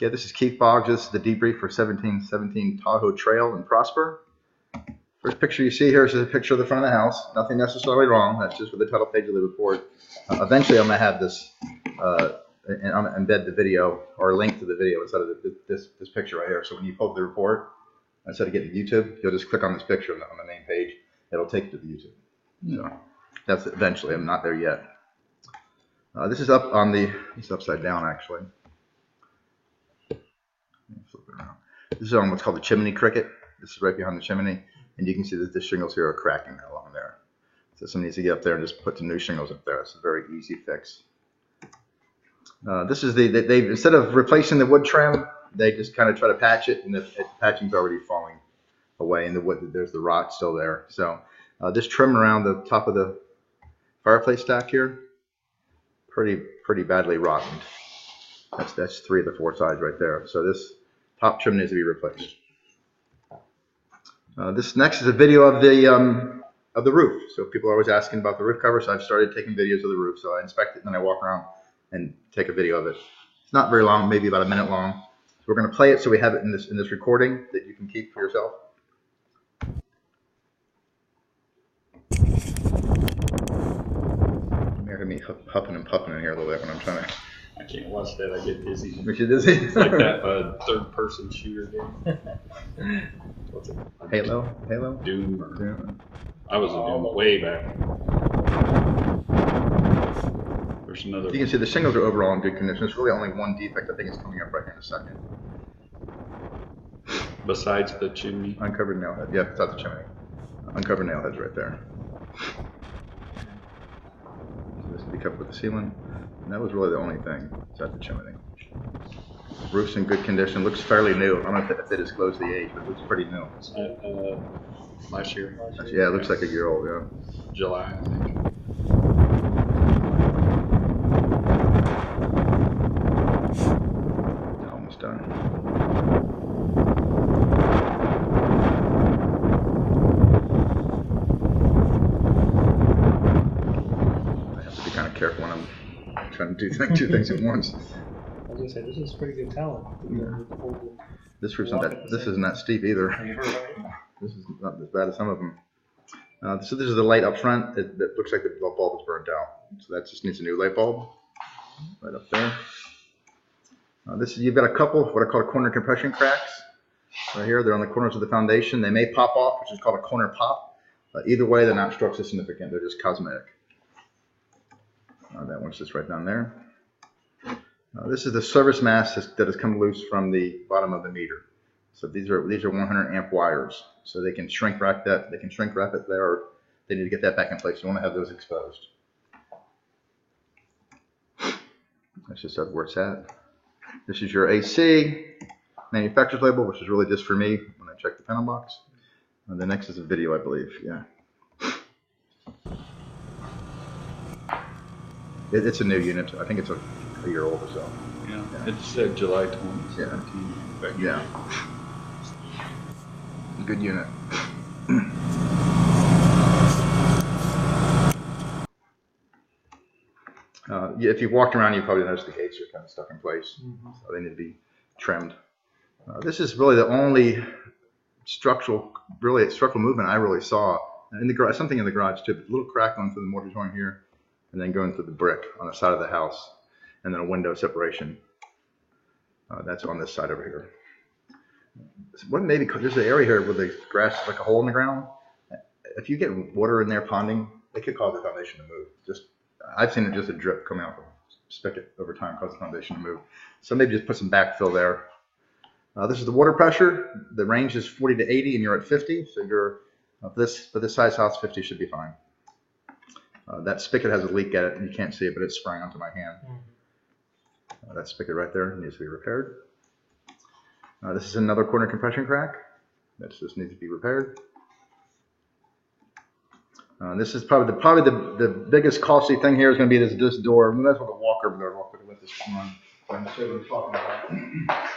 Yeah, this is Keith Boggs. This is the debrief for 1717 Tahoe Trail in Prosper. First picture you see here is a picture of the front of the house. Nothing necessarily wrong. That's just for the title page of the report. Eventually, I'm going to have this, and I'm going to embed the video or a link to the video instead of this picture right here. So when you pull up the report, instead of getting to YouTube, you'll just click on this picture on the main page. It'll take you to the YouTube. So that's eventually. I'm not there yet. This is up on the, it's upside down actually. Flip it around. This is on what's called the chimney cricket. This is right behind the chimney. And you can see that the shingles here are cracking along there. So somebody needs to get up there and just put some new shingles up there. It's a very easy fix. This is they instead of replacing the wood trim, they just kind of try to patch it, and the patching's already falling away, and the wood, there's the rot still there. So this trim around the top of the fireplace stack here, pretty badly rotten. That's 3 of the 4 sides right there. So this top trim needs to be replaced. This next is a video of the roof. So people are always asking about the roof cover, so I've started taking videos of the roof. So I inspect it and then I walk around and take a video of it. It's not very long, maybe about a minute long. So we're going to play it so we have it in this recording that you can keep for yourself. You may hear me huffing and puffing in here a little bit when I'm trying to. I can't watch that. I get dizzy. You get dizzy? It's like that third-person shooter game. What's it? Halo? Doom. Or, Doom. I was a Doom way back. There's another. You can see the shingles are overall in good condition. There's really only one defect. I think it's coming up right here in a second. Besides the chimney. Uncovered nail head. Yeah, besides the chimney. Uncovered nail heads right there. So this will be covered with the ceiling. And that was really the only thing besides the chimney. Roof's in good condition. Looks fairly new. I don't know if they disclosed the age, but it looks pretty new. Last year. Yeah, it looks like a year old, yeah. July, I think. Almost done. I have to be kind of careful when I'm trying to do 2 things at once. I was gonna say this is pretty good talent. Yeah. This roof's not that. This isn't that steep either. This is not as bad as some of them. So this is the light up front. It looks like the bulb is burnt out. So that just needs a new light bulb right up there. You've got a couple what I call corner compression cracks right here. They're on the corners of the foundation. They may pop off, which is called a corner pop. Either way, they're not structurally significant. They're just cosmetic. That one's just right down there. This is the service mass that has come loose from the bottom of the meter. So these are 100 amp wires. So they can shrink wrap that. They can shrink wrap it there, or they need to get that back in place. You want to have those exposed. That's just where it's at. This is your AC manufacturer's label, which is really just for me when I check the panel box. The next is a video, I believe. Yeah. It's a new unit. I think it's a year old or so. Yeah. It said July 2017. Yeah. Good unit. If you've walked around, you probably noticed the gates are kind of stuck in place. So they need to be trimmed. This is really the only structural movement I really saw. In the garage, something in the garage too. A little crack going through the mortar joint here, and then going through the brick on the side of the house, and then a window separation. That's on this side over here. What maybe there's an area here where the grass is like a hole in the ground. If you get water in there ponding, it could cause the foundation to move. I've seen it just a drip come out from the spigot over time, cause the foundation to move. So maybe just put some backfill there. This is the water pressure. The range is 40 to 80, and you're at 50. So you're for this size house, 50 should be fine. That spigot has a leak at it, and you can't see it, but it's spraying onto my hand. That spigot right there needs to be repaired. This is another corner compression crack. That just needs to be repaired. This is probably the biggest costly thing here is going to be this door. And that's what the walker door. Real quick with this one. I'm going to show you what I'm talking about.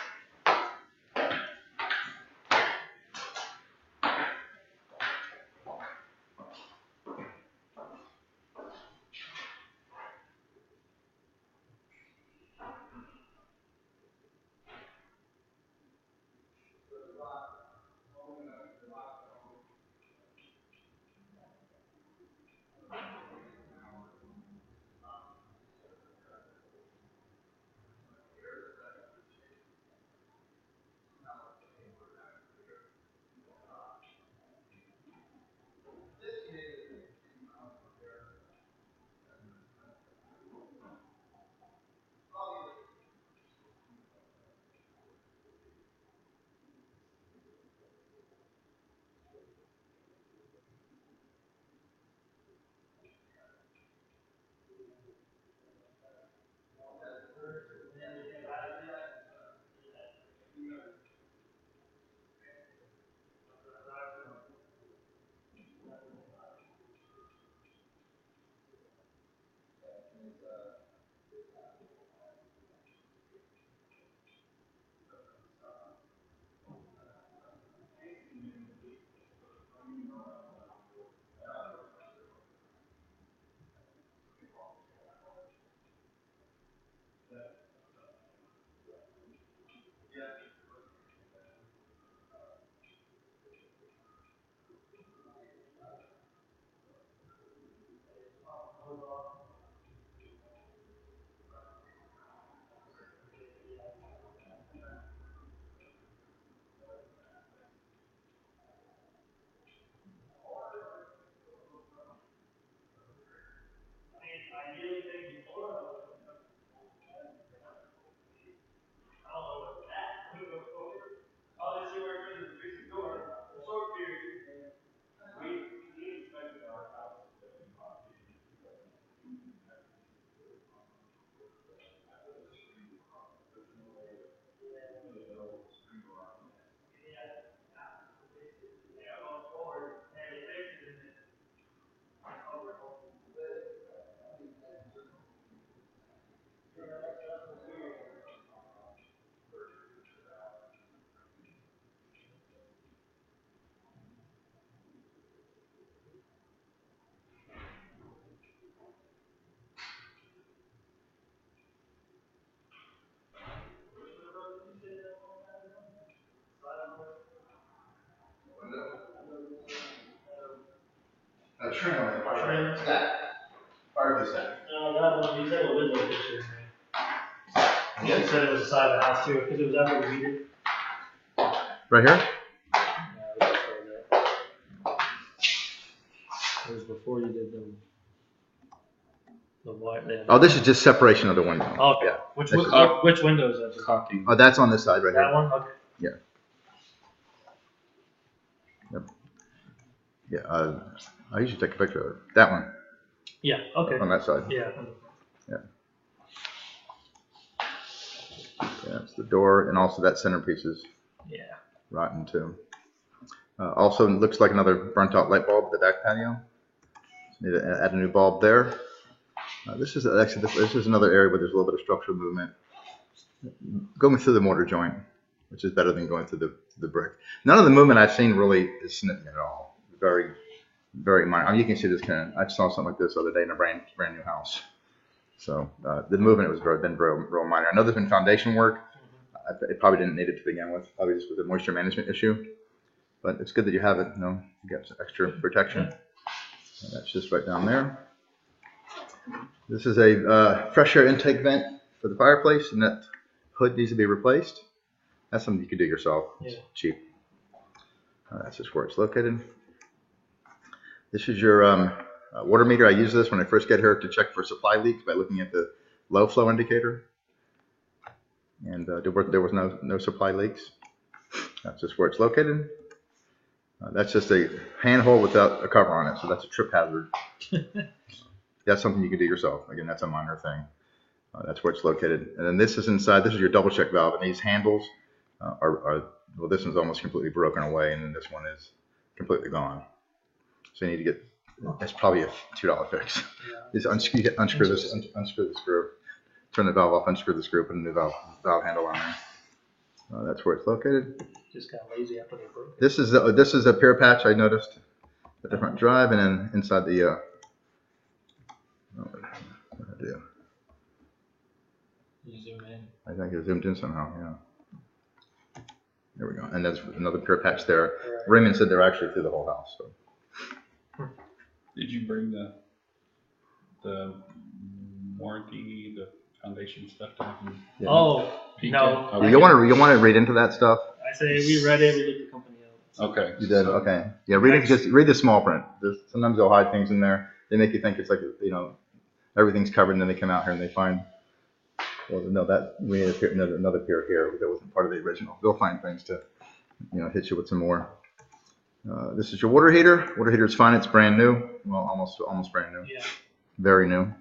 trailer. Trailer? Stack. Fireplace stack. That one, you said it was a picture. You said it was the side of the house too, because it was after the heater. Right here? Yeah, it was before that. It was before you did the white. Oh, this is just separation of the window. Oh, okay. Yeah. Which window is that? Caulking. Oh, that's on this side right That here. one? Okay. Yeah. Yep. Yeah. I usually take a picture of it. That one Yeah, okay. on that side. Yeah. Yeah. Yeah, it's the door, and also that centerpiece is rotten too. Also, it looks like another burnt out light bulb at the back patio. Need to add a new bulb there. This is actually this is another area where there's a little bit of structural movement. Going through the mortar joint, which is better than going through the brick. None of the movement I've seen really is significant at all. Very, very minor. I mean, you can see this kind of. I saw something like this the other day in a brand new house. So the movement has been real minor. I know there's been foundation work. It probably didn't need it to begin with. Probably just was a moisture management issue. But it's good that you have it. You know, you get some extra protection. And that's just right down there. This is a fresh air intake vent for the fireplace, and that hood needs to be replaced. That's something you can do yourself. It's cheap. That's just where it's located. This is your water meter. I use this when I first get here to check for supply leaks by looking at the low flow indicator. And there was no supply leaks. That's just where it's located. That's just a handhold without a cover on it, so that's a trip hazard. That's something you can do yourself. Again, that's a minor thing. That's where it's located. And then this is inside. This is your double check valve, and these handles well, this one's almost completely broken away, and then this one is completely gone. So you need to get. That's probably a $2 fix. Just unscrew the screw, turn the valve off, unscrew the screw, put a new valve handle on there. That's where it's located. Just got lazy after they broke it. This is a pier patch I noticed at the front drive, and then inside the. What did I do? You zoom in. I think it zoomed in somehow. Yeah. There we go. And there's another pier patch there. Right. Raymond said they're actually through the whole house. So. Did you bring the warranty, the foundation stuff down? Yeah. Oh no! Okay. You want to read into that stuff? I say we read it. We looked the company out. Okay. You did. Okay. Yeah. Read it. Just read the small print. Sometimes they'll hide things in there. They make you think it's like everything's covered, and then they come out here and they find. Well, no, that we need another pier here that wasn't part of the original. They'll find things to, hit you with some more. This is your water heater. Water heater is fine. It's brand new. Well, almost brand new. Yeah. Very new.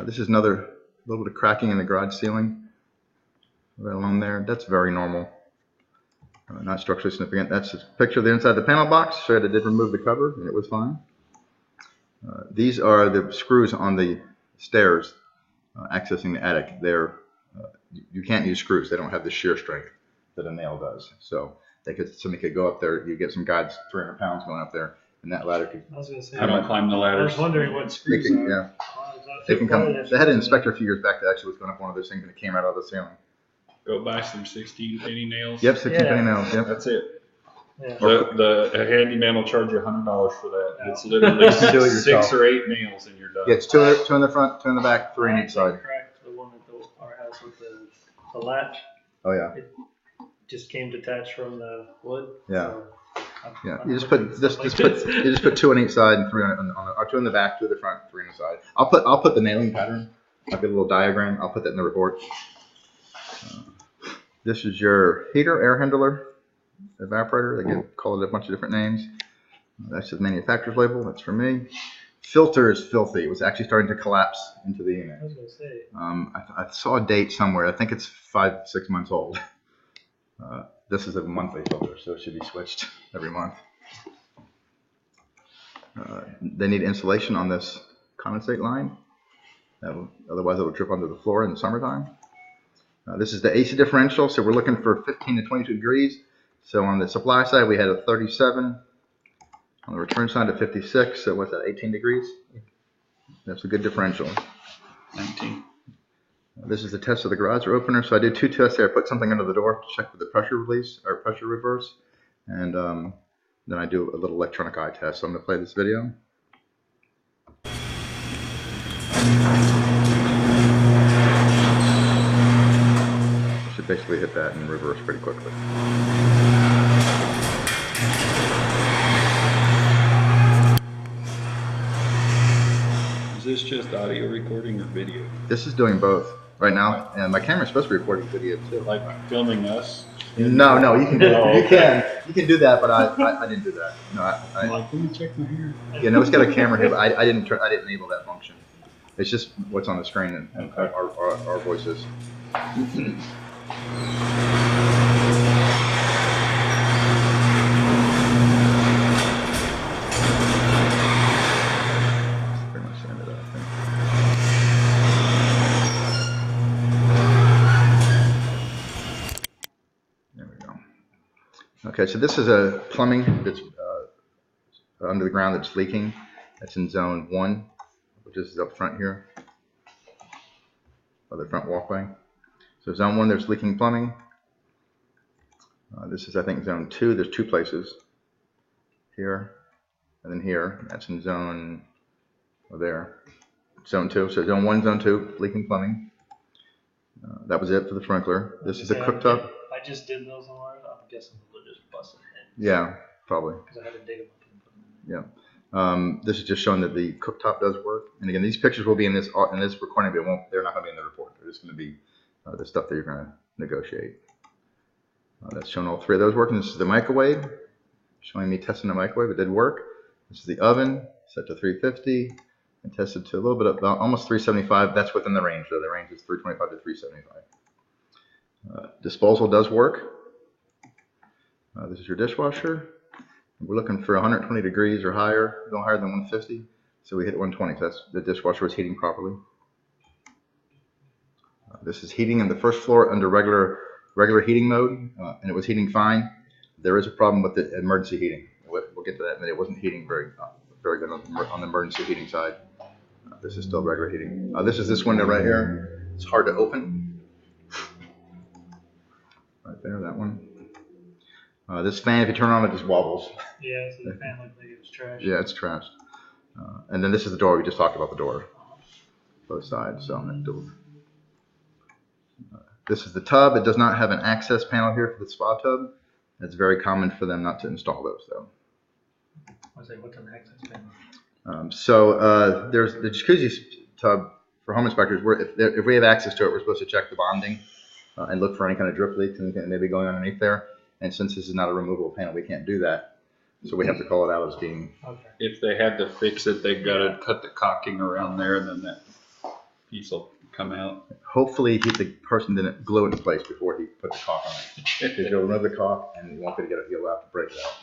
This is another little bit of cracking in the garage ceiling. Right along there. That's very normal. Not structurally significant. That's a picture of the inside of the panel box. Showed I did remove the cover, and it was fine. These are the screws on the stairs accessing the attic. You can't use screws. They don't have the shear strength that a nail does. So somebody could go up there. You get some guys 300 pounds going up there, and that ladder could. I was going to say. I don't climb the ladders. I was wondering what screws. Yeah. They can come. They had an inspector a few years back that actually was going up one of those things, and it came out of the ceiling. Go buy some 16 penny nails. Yep, 16 penny nails. Yep. That's it. Yeah. The handyman will charge you $100 for that. Yeah. It's literally 6 or 8 nails, and you're done. Yeah, it's two in the front, 2 in the back, 3 in each side. Cracked the one at our house with the latch. Oh yeah. It just came detached from the wood. Yeah. So yeah. You just put 2 on each side and 3 or 2 in the back, 2 in the front, 3 on the side. I'll put the nailing pattern. I'll get a little diagram. I'll put that in the report. This is your heater, air handler, evaporator. They call it a bunch of different names. That's the manufacturer's label. That's for me. Filter is filthy. It was actually starting to collapse into the unit. I was going to say. I saw a date somewhere. I think it's 5-6 months old. This is a monthly filter, so it should be switched every month. They need insulation on this condensate line. Otherwise, it'll drip onto the floor in the summertime. This is the AC differential, so we're looking for 15 to 22 degrees. So on the supply side, we had a 37. On the return side, a 56. So what's that, 18 degrees? That's a good differential. 19. This is the test of the garage door opener. So I did 2 tests there. I put something under the door to check for the pressure release or pressure reverse. And then I do a little electronic eye test. So I'm going to play this video. basically hit that and reverse pretty quickly. Is this just audio recording or video? This is doing both right now, and my camera's supposed to be recording video too. Like filming us? No, you can do Oh, okay. you can do that, but I didn't do that. No, I'm like, let me check my hair. yeah, no, it's got a camera here, but I didn't enable that function. It's just what's on the screen and Okay. our voices. Pretty much the end of that, I think. There we go. Okay, so this is a plumbing that's under the ground that's leaking. That's in zone 1, which is up front here, or the front walkway. So zone 1, there's leaking plumbing. This is, I think, zone 2. There's 2 places, here and then here. That's in zone, there, zone 2. So zone 1, zone 2, leaking plumbing. That was it for the sprinkler. This is a cooktop. I just did those alarms. I'm guessing they'll just bust ahead. Yeah, probably. Because I had to dig them up and put them in. Yeah. This is just showing that the cooktop does work. And again, these pictures will be in this recording, but they're not going to be in the report. They're just going to be the stuff that you're going to negotiate. That's showing all 3 of those working. This is the microwave, showing me testing the microwave. It did work. This is the oven, set to 350 and tested to a little bit of almost 375. That's within the range, though. The range is 325 to 375. Disposal does work. This is your dishwasher. We're looking for 120 degrees or higher, no higher than 150. So we hit 120. So that's the dishwasher was heating properly. This is heating in the first floor under regular heating mode, and it was heating fine. There is a problem with the emergency heating. We'll get to that, but it wasn't heating very good on the emergency heating side. This is still regular heating. This is this window right here. It's hard to open. Right there, that one. This fan, if you turn on it, just wobbles. Yeah, so the fan looked like it was trash. Yeah, it's trashed. And then this is the door. We just talked about the door. Both sides. So this is the tub. It does not have an access panel here for the spa tub. It's very common for them not to install those, though. I was like, what's an access panel? There's the jacuzzi tub for home inspectors. If we have access to it, we're supposed to check the bonding and look for any kind of drip leaks and maybe going underneath there. And since this is not a removable panel, we can't do that. So we have to call it out as being. Okay. If they had to fix it, they've got to cut the caulking around there, and then that piece will come out. Hopefully, the person didn't glue it in place before he put the caulk on it. Because you'll remove the caulk and you won't be able to get it. You'll have to break it out.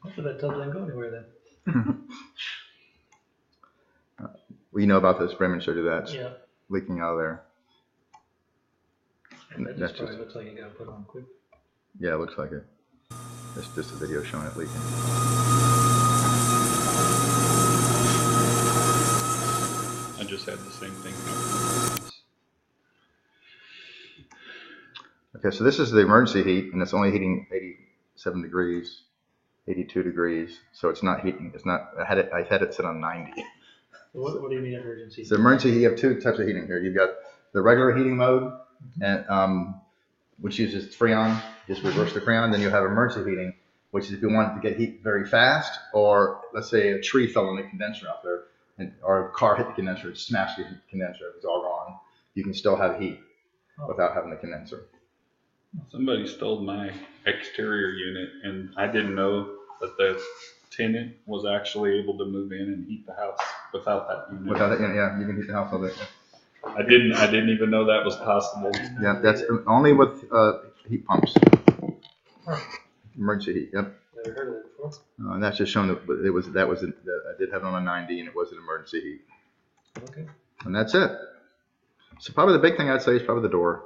Hopefully that tub didn't go anywhere then. Well, you know about this. Bremen showed you that. Yeah. Leaking out of there. And that just probably looks like you got to put on quick. Yeah, it looks like it. It's just a video showing it leaking. I just had the same thing. Okay, so this is the emergency heat, and it's only heating 87 degrees, 82 degrees. So it's not heating. It's not. I had it set on 90. What do you mean emergency? So emergency, you have 2 types of heating here. You've got the regular heating mode, and which uses Freon, just reverse the Freon. Then you have emergency heating, which is if you want it to get heat very fast, or let's say a tree fell on the condenser out there, or a car hit the condenser, it smashed the condenser, it's all gone. You can still have heat without having the condenser. Somebody stole my exterior unit, and I didn't know that the tenant was actually able to move in and heat the house without that unit. Without it, yeah, you can heat the house with it. I didn't even know that was possible. Yeah, that's only with heat pumps. Emergency heat. Yep. Never heard of that before. And that's just showing that I did have it on a 90, and it was an emergency heat. Okay. And that's it. So probably the big thing I'd say is probably the door.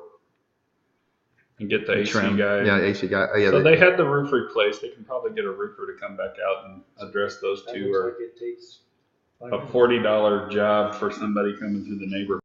And get the AC trim. guy. Yeah, AC guy. Oh, yeah, So they had the roof replaced. They can probably get a roofer to come back out and address those That two. looks Or like it takes a $40 job for somebody coming through the neighborhood.